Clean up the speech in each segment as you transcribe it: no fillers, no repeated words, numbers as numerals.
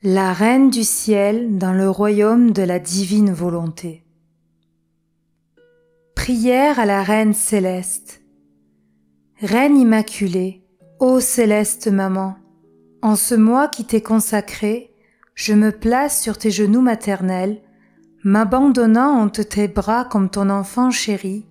la Reine du ciel dans le royaume de la divine volonté. Prière à la Reine céleste. Reine immaculée, ô céleste maman, en ce mois qui t'est consacré, je me place sur tes genoux maternels, m'abandonnant entre tes bras comme ton enfant chéri,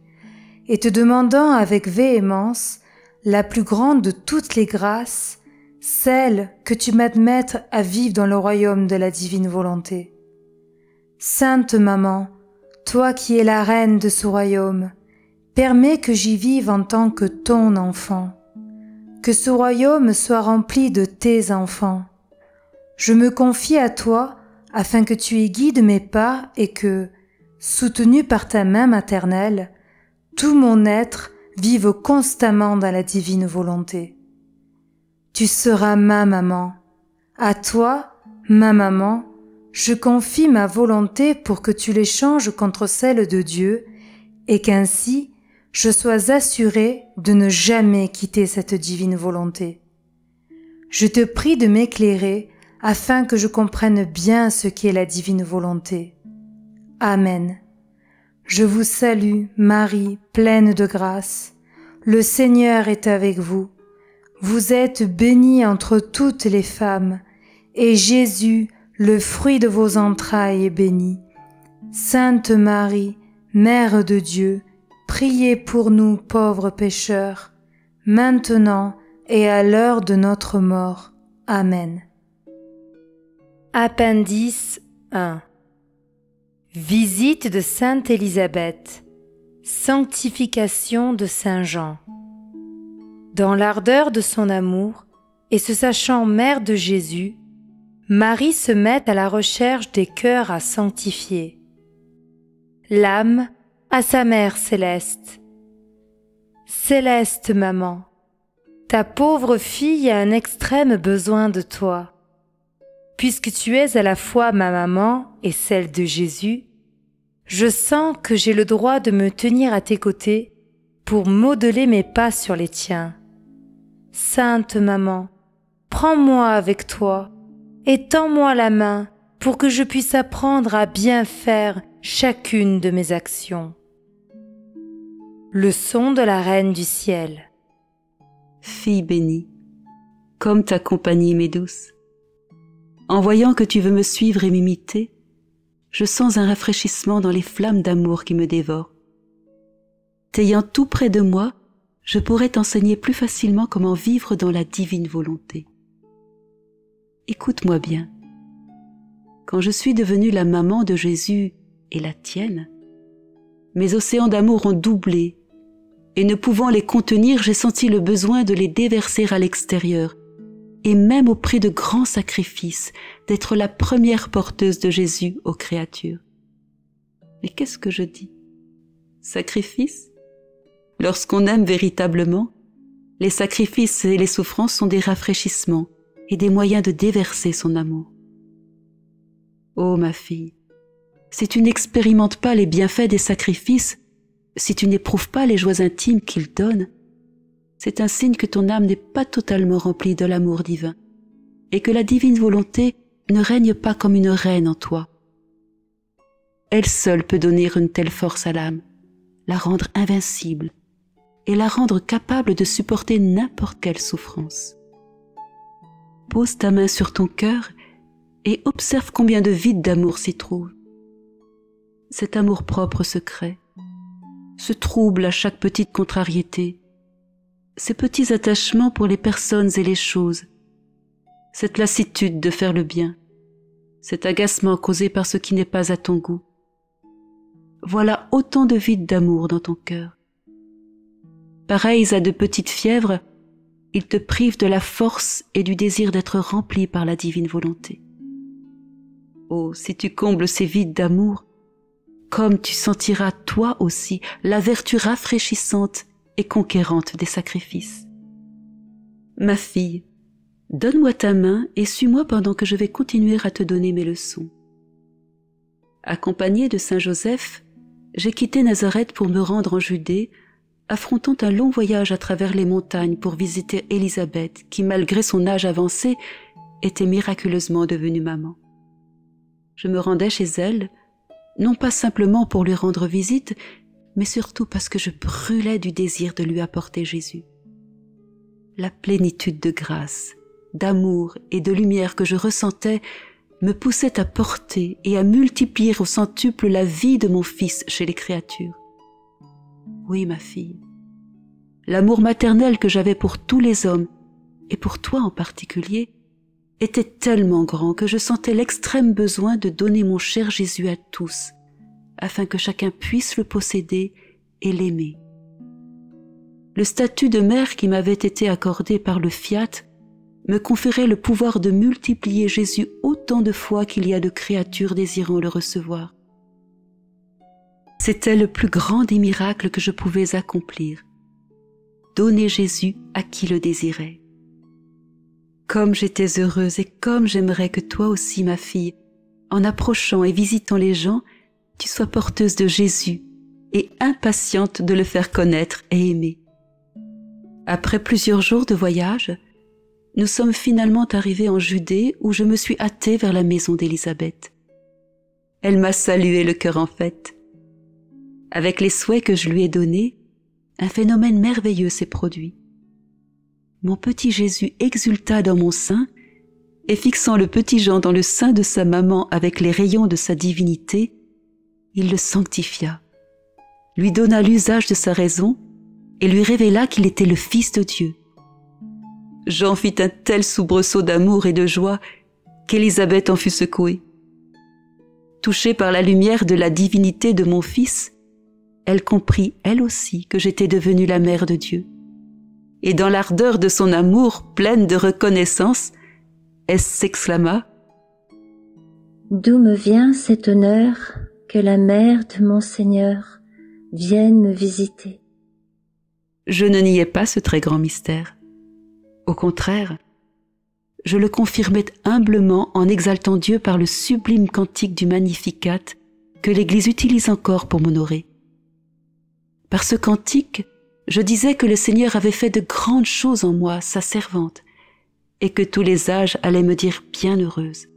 et te demandant avec véhémence la plus grande de toutes les grâces, celle que tu m'admettes à vivre dans le royaume de la divine volonté. Sainte Maman, toi qui es la reine de ce royaume, permets que j'y vive en tant que ton enfant, que ce royaume soit rempli de tes enfants. Je me confie à toi afin que tu y guides mes pas et que, soutenu par ta main maternelle, tout mon être vive constamment dans la divine volonté. Tu seras ma maman. À toi, ma maman, je confie ma volonté pour que tu l'échanges contre celle de Dieu et qu'ainsi je sois assurée de ne jamais quitter cette divine volonté. Je te prie de m'éclairer afin que je comprenne bien ce qu'est la divine volonté. Amen. Je vous salue, Marie, pleine de grâce. Le Seigneur est avec vous. Vous êtes bénie entre toutes les femmes, et Jésus, le fruit de vos entrailles, est béni. Sainte Marie, Mère de Dieu, priez pour nous pauvres pécheurs, maintenant et à l'heure de notre mort. Amen. Appendice 1. Visite de Sainte Élisabeth. Sanctification de Saint Jean. Dans l'ardeur de son amour, et se sachant mère de Jésus, Marie se met à la recherche des cœurs à sanctifier. L'âme à sa mère céleste. Céleste maman, ta pauvre fille a un extrême besoin de toi. Puisque tu es à la fois ma maman et celle de Jésus, je sens que j'ai le droit de me tenir à tes côtés pour modeler mes pas sur les tiens. Sainte maman, prends-moi avec toi et tends-moi la main pour que je puisse apprendre à bien faire chacune de mes actions. Leçon de la Reine du ciel. Fille bénie, comme ta compagnie m'est douce. En voyant que tu veux me suivre et m'imiter, je sens un rafraîchissement dans les flammes d'amour qui me dévorent. T'ayant tout près de moi, je pourrais t'enseigner plus facilement comment vivre dans la divine volonté. Écoute-moi bien. Quand je suis devenue la maman de Jésus et la tienne, mes océans d'amour ont doublé, et ne pouvant les contenir, j'ai senti le besoin de les déverser à l'extérieur, et même au prix de grands sacrifices, d'être la première porteuse de Jésus aux créatures. Mais qu'est-ce que je dis? Sacrifice? Lorsqu'on aime véritablement, les sacrifices et les souffrances sont des rafraîchissements et des moyens de déverser son amour. Ô ma fille, si tu n'expérimentes pas les bienfaits des sacrifices, si tu n'éprouves pas les joies intimes qu'ils donnent, c'est un signe que ton âme n'est pas totalement remplie de l'amour divin et que la divine volonté ne règne pas comme une reine en toi. Elle seule peut donner une telle force à l'âme, la rendre invincible et la rendre capable de supporter n'importe quelle souffrance. Pose ta main sur ton cœur et observe combien de vide d'amour s'y trouve. Cet amour-propre secret, ce trouble à chaque petite contrariété, ces petits attachements pour les personnes et les choses, cette lassitude de faire le bien, cet agacement causé par ce qui n'est pas à ton goût. Voilà autant de vide d'amour dans ton cœur. Pareils à de petites fièvres, ils te privent de la force et du désir d'être rempli par la divine volonté. Oh, si tu combles ces vides d'amour, comme tu sentiras toi aussi la vertu rafraîchissante et conquérante des sacrifices. Ma fille, donne-moi ta main et suis-moi pendant que je vais continuer à te donner mes leçons. Accompagnée de Saint Joseph, j'ai quitté Nazareth pour me rendre en Judée, affrontant un long voyage à travers les montagnes pour visiter Élisabeth, qui malgré son âge avancé était miraculeusement devenue maman. Je me rendais chez elle, non pas simplement pour lui rendre visite, mais surtout parce que je brûlais du désir de lui apporter Jésus. La plénitude de grâce, d'amour et de lumière que je ressentais me poussait à porter et à multiplier au centuple la vie de mon fils chez les créatures. Oui, ma fille, l'amour maternel que j'avais pour tous les hommes, et pour toi en particulier, était tellement grand que je sentais l'extrême besoin de donner mon cher Jésus à tous, afin que chacun puisse le posséder et l'aimer. Le statut de mère qui m'avait été accordé par le fiat me conférait le pouvoir de multiplier Jésus autant de fois qu'il y a de créatures désirant le recevoir. C'était le plus grand des miracles que je pouvais accomplir, donner Jésus à qui le désirait. Comme j'étais heureuse et comme j'aimerais que toi aussi, ma fille, en approchant et visitant les gens, tu sois porteuse de Jésus et impatiente de le faire connaître et aimer. Après plusieurs jours de voyage, nous sommes finalement arrivés en Judée où je me suis hâtée vers la maison d'Élisabeth. Elle m'a salué le cœur en fête. Avec les souhaits que je lui ai donnés, un phénomène merveilleux s'est produit. Mon petit Jésus exulta dans mon sein et fixant le petit Jean dans le sein de sa maman avec les rayons de sa divinité, il le sanctifia, lui donna l'usage de sa raison et lui révéla qu'il était le Fils de Dieu. Jean fit un tel soubresaut d'amour et de joie qu'Élisabeth en fut secouée. Touchée par la lumière de la divinité de mon fils, elle comprit elle aussi que j'étais devenue la mère de Dieu. Et dans l'ardeur de son amour, pleine de reconnaissance, elle s'exclama : « D'où me vient cet honneur que la mère de mon Seigneur vienne me visiter ?» Je ne niais pas ce très grand mystère. Au contraire, je le confirmais humblement en exaltant Dieu par le sublime cantique du Magnificat que l'Église utilise encore pour m'honorer. Par ce cantique, je disais que le Seigneur avait fait de grandes choses en moi, sa servante, et que tous les âges allaient me dire bienheureuse.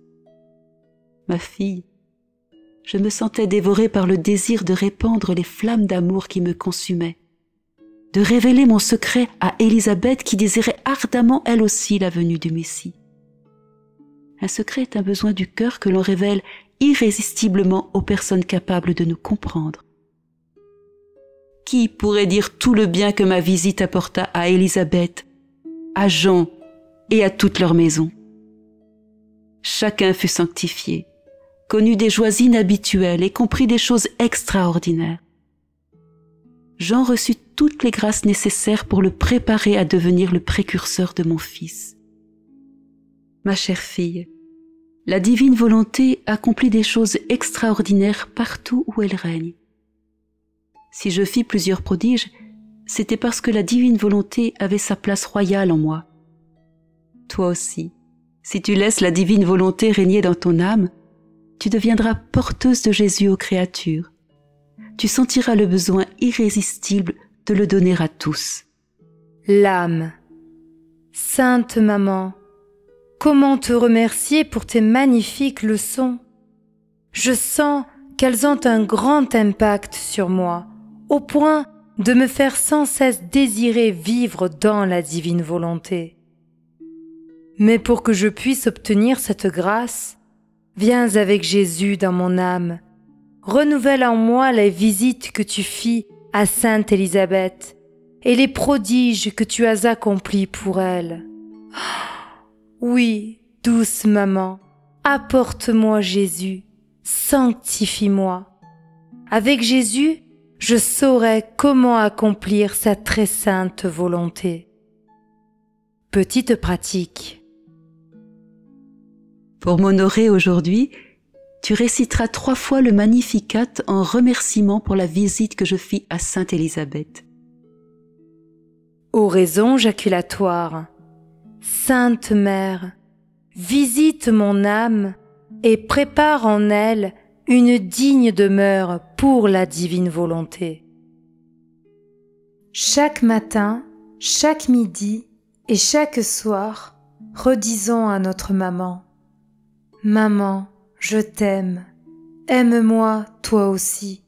Ma fille, je me sentais dévorée par le désir de répandre les flammes d'amour qui me consumaient, de révéler mon secret à Élisabeth qui désirait ardemment elle aussi la venue du Messie. Un secret est un besoin du cœur que l'on révèle irrésistiblement aux personnes capables de nous comprendre. Qui pourrait dire tout le bien que ma visite apporta à Élisabeth, à Jean et à toute leur maison? Chacun fut sanctifié, connut des joies inhabituelles et comprit des choses extraordinaires. Jean reçut toutes les grâces nécessaires pour le préparer à devenir le précurseur de mon fils. Ma chère fille, la divine volonté accomplit des choses extraordinaires partout où elle règne. Si je fis plusieurs prodiges, c'était parce que la divine volonté avait sa place royale en moi. Toi aussi, si tu laisses la divine volonté régner dans ton âme, tu deviendras porteuse de Jésus aux créatures. Tu sentiras le besoin irrésistible de le donner à tous. L'âme. Sainte Maman, comment te remercier pour tes magnifiques leçons? Je sens qu'elles ont un grand impact sur moi, au point de me faire sans cesse désirer vivre dans la divine volonté. Mais pour que je puisse obtenir cette grâce, viens avec Jésus dans mon âme, renouvelle en moi les visites que tu fis à Sainte Élisabeth et les prodiges que tu as accomplis pour elle. Oui, douce maman, apporte-moi Jésus, sanctifie-moi. Avec Jésus, je saurai comment accomplir sa très sainte volonté. Petite pratique. Pour m'honorer aujourd'hui, tu réciteras 3 fois le Magnificat en remerciement pour la visite que je fis à Sainte Élisabeth. Oraison jaculatoire. Sainte Mère, visite mon âme et prépare en elle une digne demeure pour la divine volonté. Chaque matin, chaque midi et chaque soir, redisons à notre maman: Maman, je t'aime, aime-moi toi aussi,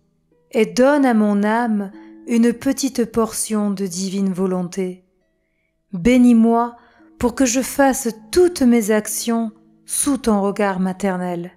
et donne à mon âme une petite portion de divine volonté. Bénis-moi pour que je fasse toutes mes actions sous ton regard maternel.